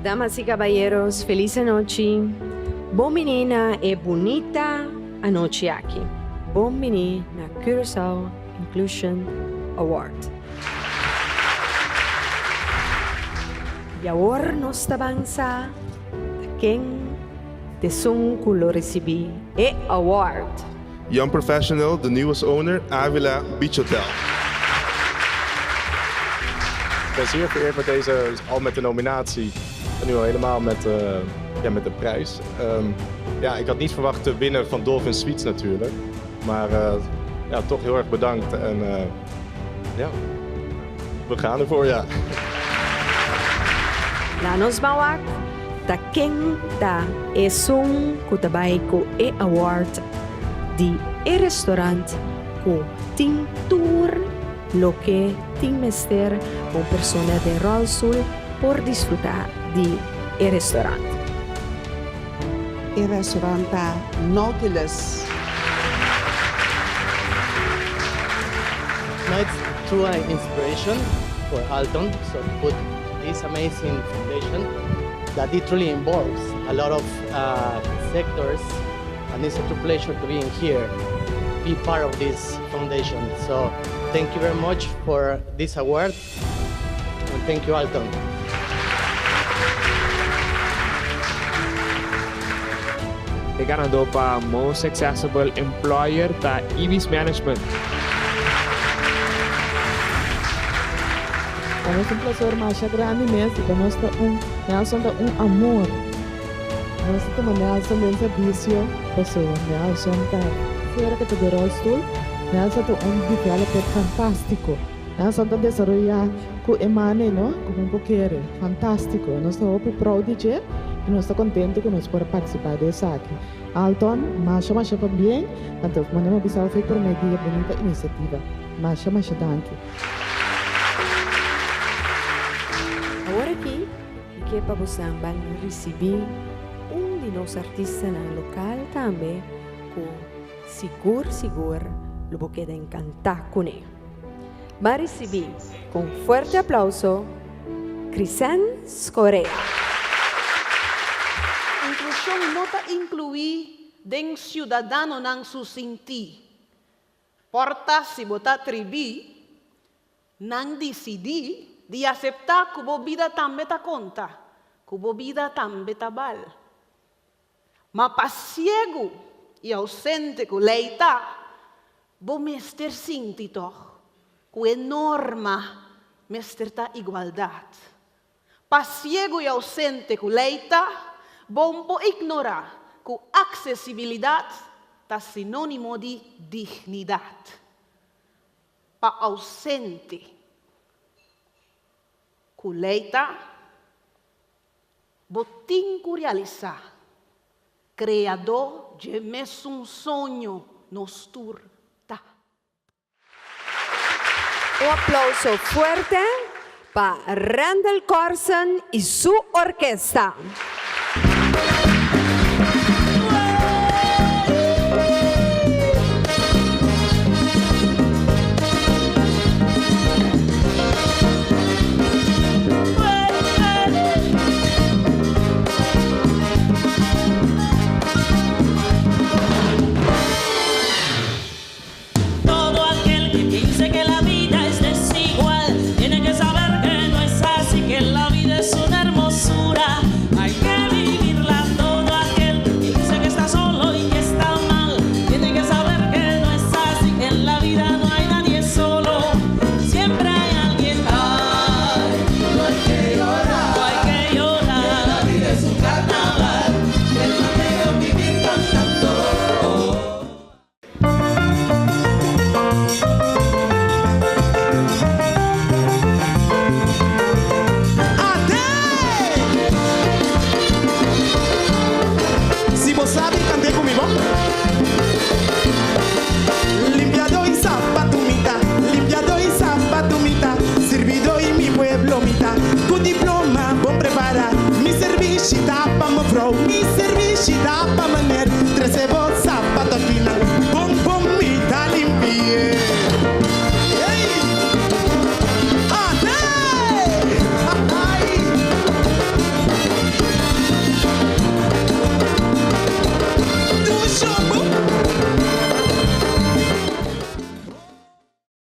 Damas y caballeros, feliz noche. Bom menina e bonita anoche aqui. Bom menina na Curaçao Inclusion Award. E agora nós avança quem tesong kulo recebi e award. Young professional, the newest owner, Avila Beach Hotel. Ik ben zeer vereerd met deze, al met de nominatie en nu al helemaal met de prijs. Ik had niet verwacht te winnen van Dolphin Suites natuurlijk, maar toch heel erg bedankt en we gaan ervoor, ja. Lanos mawak, ta king ta esong kutabay ko e award di e restaurant ko ting tour lo que ting mester con persona de Rolsul por disfrutar di e restaurant. E restauranta Nautilus. No, it's true inspiration for Alton to put this amazing foundation that it truly involves a lot of sectors, and it's a true pleasure to be in here, be part of this foundation. So thank you very much for this award, and thank you, Alton. Ganador para Most Accessible Employer ta Ibis Management. Para nós é um prazer mais grande mesmo, para nós Nelson dá amor. Nós temos Nelson de serviço, pessoa. Nelson está fora que te rostul. Nelson tem developer fantástico. Nelson está desarrollar com emane, não? Com querer fantástico. Nós estamos proud de e nós estamos contentes que nós podemos participar dessa aqui. Alton, mais para bem, então mandamos bisau foi por meio de bonita iniciativa. Mais danke. Agora aqui, que para você van receber de nossos artistas no local também, com seguro, lo vou quedar encantar com ele. Vai receber com forte aplauso, Cristian Correa. Inclusão não está incluir den cidadão nang susinti. Porta se botar tribi, nang decidi de aceitar que a vida também está conta, que a vida também está bal. Mas para cego e ausente que leita, vou mester sintito, que é norma mester ta igualdade. Para cego e ausente que leita, vou ignorar que acessibilidade está sinônimo de dignidade. Para ausente que leita, vou realizar. Criador de mesmo sonho nos turta. Um aplauso fuerte para Randall Carson y su orquesta. Shabu.